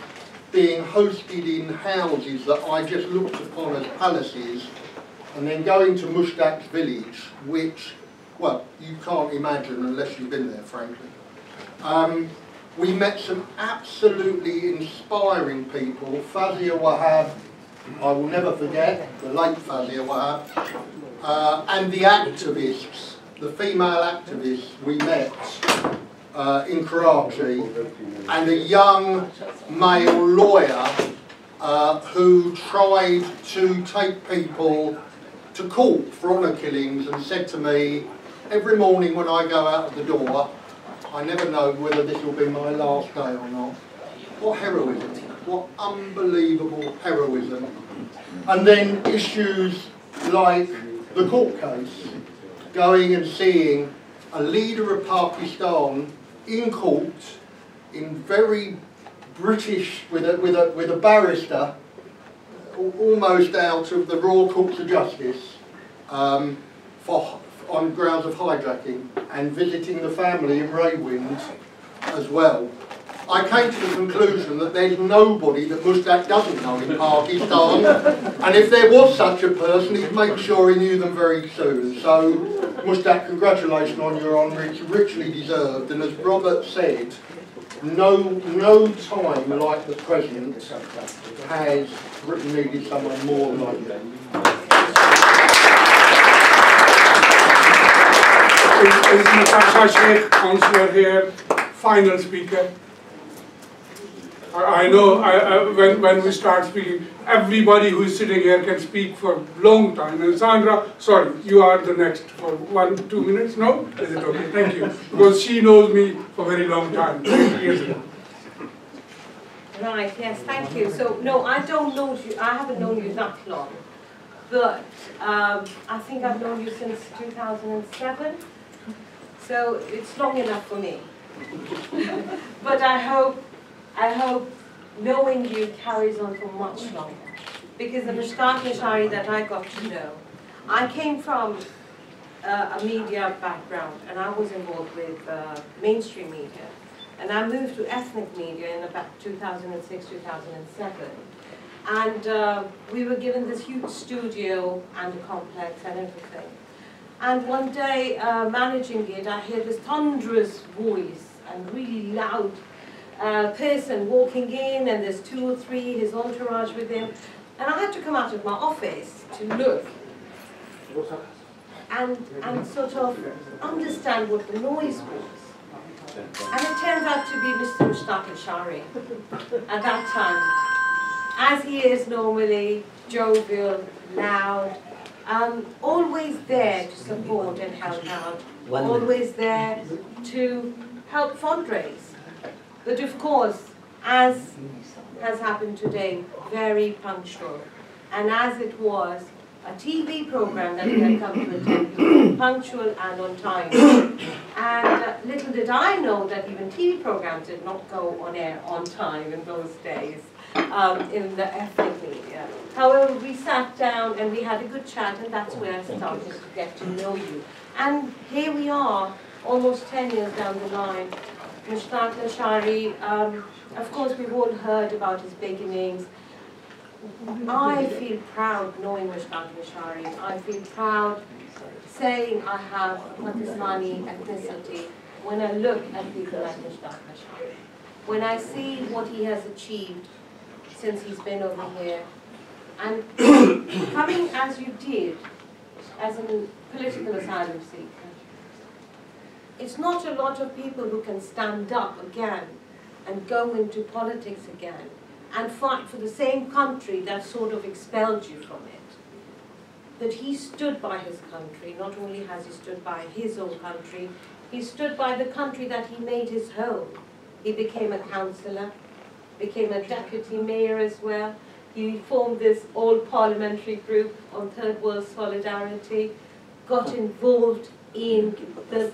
being hosted in houses that I just looked upon as palaces, and then going to Mushtaq's village, which, well, you can't imagine unless you've been there, frankly. We met some absolutely inspiring people. Fazia Wahab, I will never forget, the late Fazia Wahab, and the activists, the female activists we met in Karachi, and a young male lawyer who tried to take people to court for honour killings, and said to me, every morning when I go out of the door, I never know whether this will be my last day or not. What heroism, what unbelievable heroism. And then issues like the court case, going and seeing a leader of Pakistan in court, in very British, with a barrister, almost out of the Royal Courts of Justice, on grounds of hijacking, and visiting the family in Raywind as well. I came to the conclusion that there's nobody that Mushtaq doesn't know in Pakistan, and if there was such a person, he'd make sure he knew them very soon. So, Mushtaq, congratulations on your honour, it's richly deserved, and as Robert said, no time like the present has Britain needed someone more like you. Is Natasha Sheikh, councillor here, final speaker? I know when we start speaking, everybody who is sitting here can speak for a long time. And Sandra, sorry, you are the next for 1-2 minutes. No? Is it okay? Thank you. Because she knows me for a very long time, 20 years ago. Right, yes, thank you. So, no, I don't know you, I haven't known you that long. But I think I've known you since 2007. So it's long enough for me. But I hope knowing you carries on for much longer. Because the Mushtaq Lasharie that I got to know, I came from a media background, and I was involved with mainstream media. And I moved to ethnic media in about 2006, 2007. And we were given this huge studio and a complex and everything. And one day, managing it, I hear this thunderous voice and really loud person walking in, and there's 2 or 3, his entourage with him. And I had to come out of my office to look and sort of understand what the noise was. And it turned out to be Mr. Mushtaq Lasharie at that time. As he is normally, jovial, loud, always there to support and help out, always there to help fundraise. But of course, as has happened today, very punctual. And as it was a TV program that we had come to attend, punctual and on time. And little did I know that even TV programs did not go on air on time in those days. In the ethnic media. However, we sat down and we had a good chat, and that's where I started to get to know you. And here we are, almost 10 years down the line. Mushtaq Lasharie, of course we've all heard about his beginnings. I feel proud knowing Mushtaq Lasharie. I feel proud saying I have Pakistani ethnicity when I look at people like Mushtaq Lasharie. When I see what he has achieved since he's been over here, and coming as you did, as a political asylum seeker, it's not a lot of people who can stand up again and go into politics again and fight for the same country that sort of expelled you from it. That he stood by his country. Not only has he stood by his own country, he stood by the country that he made his home. He became a councillor, became a deputy mayor as well. He formed this all-parliamentary group on Third World Solidarity, got involved in the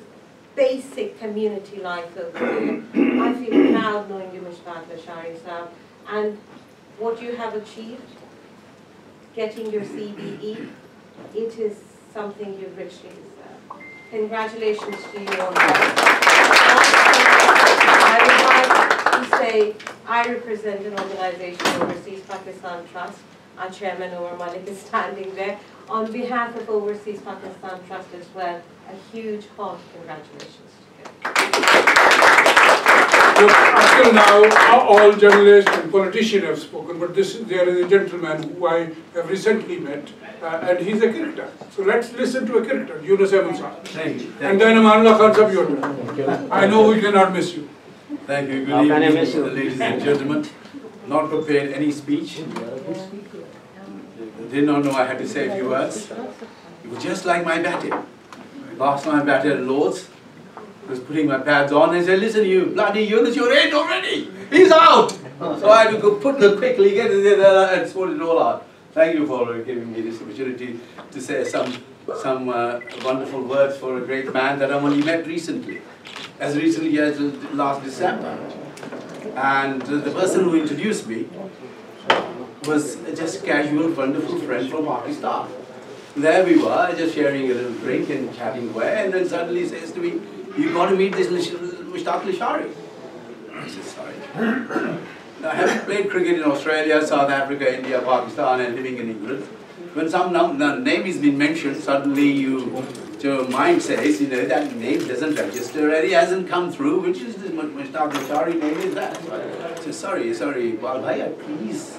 basic community life over there. I feel proud knowing you, Mushtaq Lasharie Sahab, and what you have achieved, getting your CBE, it is something you richly deserve. Congratulations to you on that. I would like to say, I represent an organization, Overseas Pakistan Trust. Our chairman, Omar Malik, is standing there. On behalf of Overseas Pakistan Trust as well, a huge hot congratulations to you. Look, up till now, all journalists and politicians have spoken, but there is a gentleman who I have recently met, and he's a character. So let's listen to a character, Yunus Ahmed Sahab. Thank you. And then Amanullah Khan Sahab, your turn. I know we cannot miss you. Thank you. Good evening, ladies and gentlemen. Not prepared any speech. Did not know I had to say a few words. It was just like my batting. Last time I batted at Lords, I was putting my pads on and said, listen you, bloody Yunus, you're in already. He's out. So I had to go put them quickly, get in there and sort it all out. Thank you for giving me this opportunity to say some wonderful words for a great man that I've only met recently. As recently as last December. And the person who introduced me was just a casual, wonderful friend from Pakistan. There we were, just sharing a little drink and chatting away, and then suddenly says to me, "You got to meet this Mushtaq Lasharie." I said, "Sorry." Now, having played cricket in Australia, South Africa, India, Pakistan, and living in England, when some name has been mentioned, suddenly your mind says, you know, that name doesn't register, and it hasn't come through. Which is the Mushtaq Lasharie name is that? I said, sorry, well, bhaiya, please.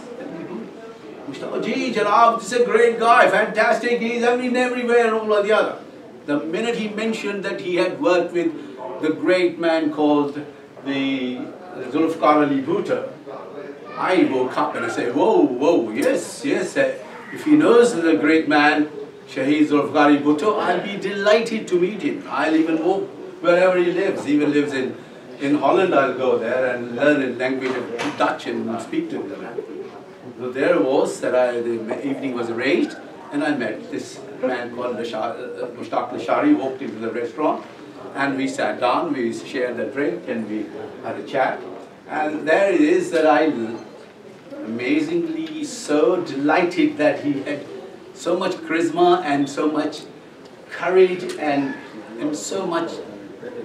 Mushtaq, gee, Janab, this is a great guy, fantastic, he's everywhere and all of the other. The minute he mentioned that he had worked with the great man called the Zulfikar Ali Bhutto, I woke up and I said, whoa, yes, if he knows the great man, Shaheed Zulfikar Ali Bhutto, I'll be delighted to meet him. I'll even walk wherever he lives. He even lives in Holland. I'll go there and learn the language of Dutch and speak to him. So there it was that the evening was arranged, and I met this man called Mushtaq Lasharie, walked into the restaurant, and we sat down, we shared a drink, and we had a chat. And there it is that I amazingly so delighted that he had so much charisma and so much courage and so much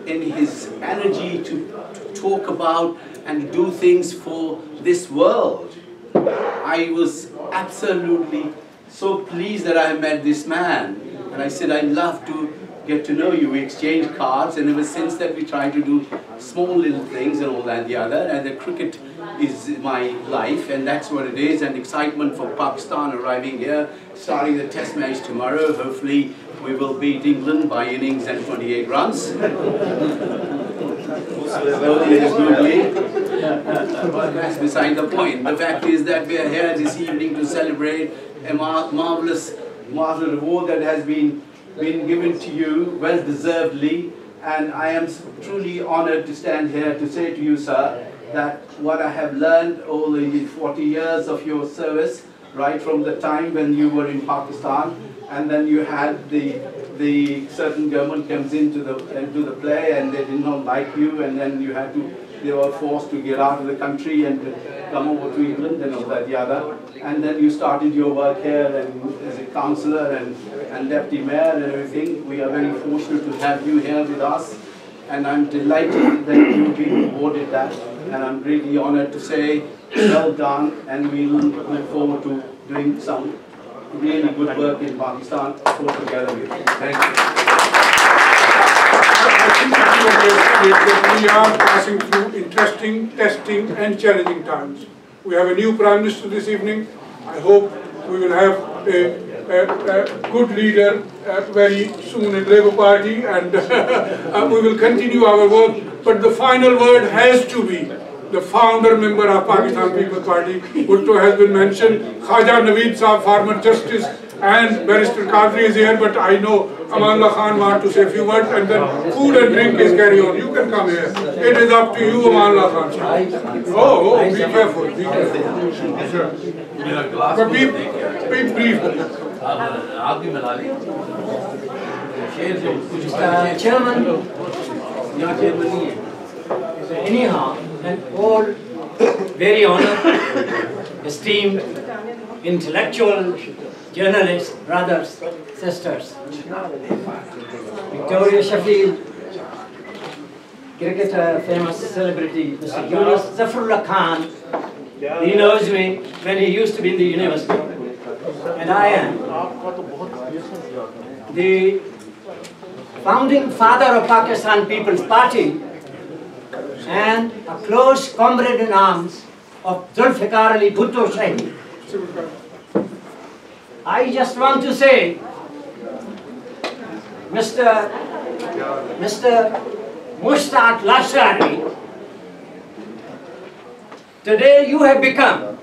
in his energy to talk about and do things for this world. I was absolutely so pleased that I met this man, and I said, I'd love to get to know you. We exchanged cards, and ever since that we try to do small little things and all that and the other, and the cricket is my life, and that's what it is, and excitement for Pakistan arriving here, starting the test match tomorrow. Hopefully we will beat England by innings and 28 runs. But that's beside the point. The fact is that we are here this evening to celebrate a marvelous reward that has been given to you, well deservedly, and I am truly honored to stand here to say to you, sir, that what I have learned over the 40 years of your service, right from the time when you were in Pakistan, and then you had the certain government comes into the play, and they did not like you, and then they were forced to get out of the country and come over to England and all that the other, and then you started your work here and as a councillor and deputy mayor and everything. We are very fortunate to have you here with us, and I'm delighted that you've been awarded that, and I'm really honoured to say well done, and we look forward to doing some really good work in Pakistan together with you. Thank you. We are passing through interesting, testing and challenging times. We have a new Prime Minister this evening. I hope we will have a good leader very soon in Labour Party, and we will continue our work. But the final word has to be the founder member of Pakistan People's Party. Bhutto has been mentioned, Khaja Naveed Saab, former Justice, and Barrister Qadri is here, but I know Aman Khan wants to say a few words, and then food and drink is carry on. You can come here. It is up to you, Aman Khan. Oh, be careful, be careful. Sure. But be brief. Chairman, anyhow, and all very honored, esteemed, intellectual, journalists, brothers, sisters. Victoria Sheffield, cricketer, famous celebrity, Mr. Yunus, Zafarullah Khan, he knows me when he used to be in the university. And I am the founding father of Pakistan People's Party and a close comrade in arms of Zulfikar Ali Bhutto Shahi. I just want to say, Mr. Mushtaq Lasharie, today you have become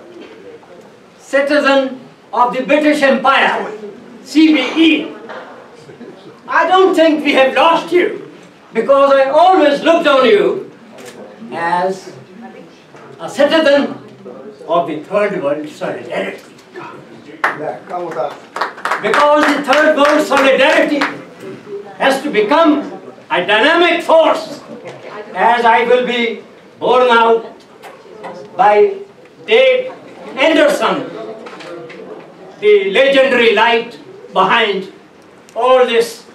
citizen of the British Empire, CBE. I don't think we have lost you, because I always looked on you as a citizen of the Third World Solidarity. Because the Third World Solidarity has to become a dynamic force, as I will be borne out by Dave Anderson, the legendary light behind all this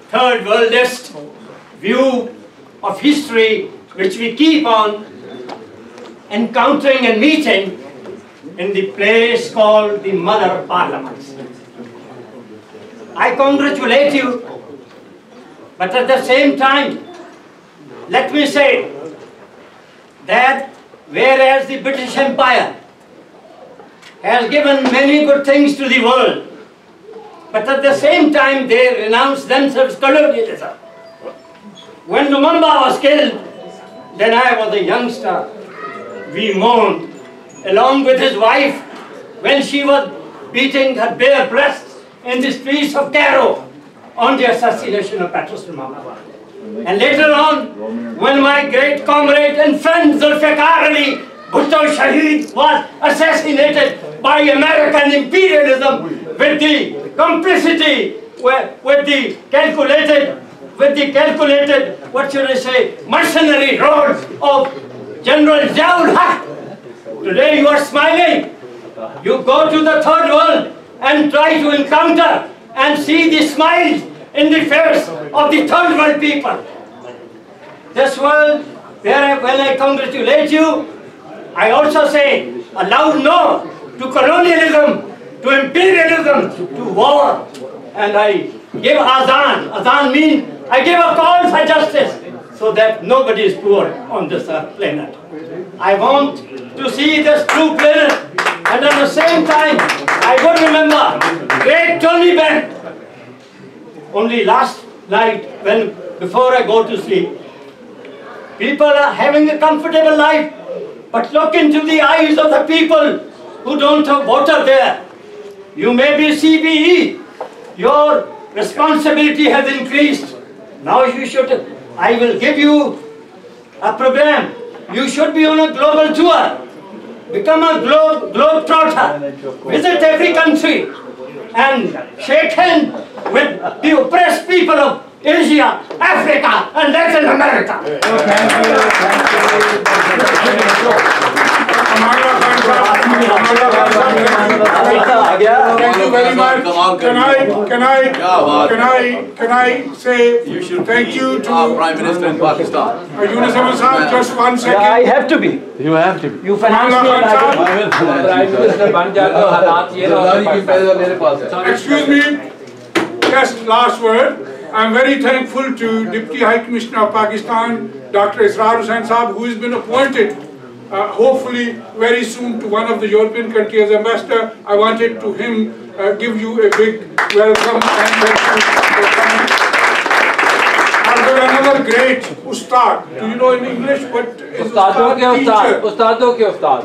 Third Worldist view of history which we keep on encountering and meeting in the place called the Mother Parliaments. I congratulate you, but at the same time, let me say that whereas the British Empire has given many good things to the world, but at the same time they renounced themselves colonialism. When Lumumba was killed, then I was a youngster. We mourned, along with his wife, when she was beating her bare breasts in the streets of Cairo on the assassination of Patrice Lumumba. And later on, when my great comrade and friend Zulfikar Ali Bhutto Shaheed was assassinated by American imperialism with the complicity, with the calculated, what should I say, mercenary role of General Ziaul Haq. Today you are smiling. You go to the Third World and try to encounter and see the smiles in the face of the Third World people. This world, when I congratulate you, I also say a loud no to colonialism, to imperialism, to war. And I give azan. Azan means I give a call for justice so that nobody is poor on this planet. I want to see this true planet, and at the same time, I would remember great Tony Benn. Only last night, before I go to sleep, people are having a comfortable life, but look into the eyes of the people who don't have water there. You may be CBE. Your responsibility has increased. Now you should, I will give you a program. You should be on a global tour. Become a globe trotter. Visit every country and shake hands with the oppressed people of Asia, Africa, and Latin America. Thank you very much. Can I say thank you to Prime Minister in Pakistan? Yunus Ahmed Saab, just 1 second. I have to be. You have to be. You finance me and Excuse me, just last word. I am very thankful to Deputy High Commissioner of Pakistan, Dr. Iftikhar Hussain Saab, who has been appointed hopefully very soon to one of the European countries as ambassador. I wanted to him give you a big welcome and thank you for coming. I've got another great ustad. Do you know in English what is ustad? Ustadon ke ustad.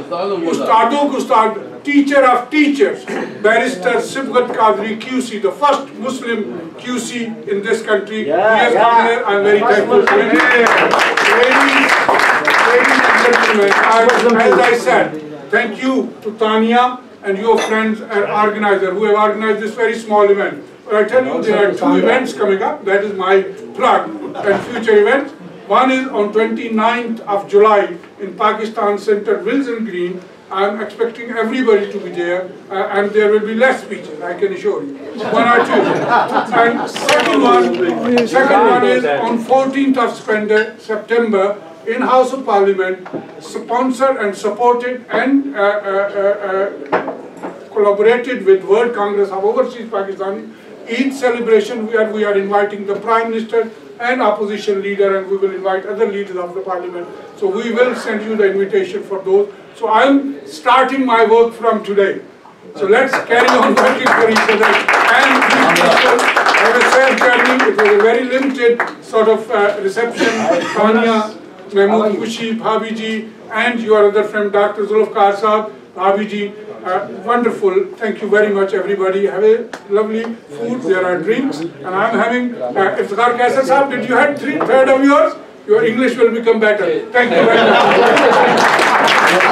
Ustadon ke ustad. Teacher of teachers, Barrister Sibghat Qadri QC, the first Muslim QC in this country. He has come here. I'm very thankful to him. Ladies and gentlemen, as I said, thank you to Tania and your friends and organizer who have organized this very small event. But I tell you, there are 2 events coming up. That is my plug and future events. One is on 29th of July in Pakistan Center, Wilson Green. I'm expecting everybody to be there, and there will be less speeches, I can assure you. 1 or 2. And second one is on 14th of September in House of Parliament, sponsored and supported and collaborated with World Congress of Overseas Pakistani Eid celebration, where we are inviting the Prime Minister and opposition leader, and we will invite other leaders of the Parliament. So we will send you the invitation for those. So I am starting my work from today. So let's carry on working for each other. And these people have a safe journey. It was a very limited sort of reception. Tania Mahmood, Bhabiji, and your other friend Dr. Zulfikar Saab, Bhabiji. Wonderful. Thank you very much, everybody. Have a lovely food. There are drinks. And I'm having Iftikhar Qaisar Saab. Did you have third of yours? Your English will become better. Thank you very much.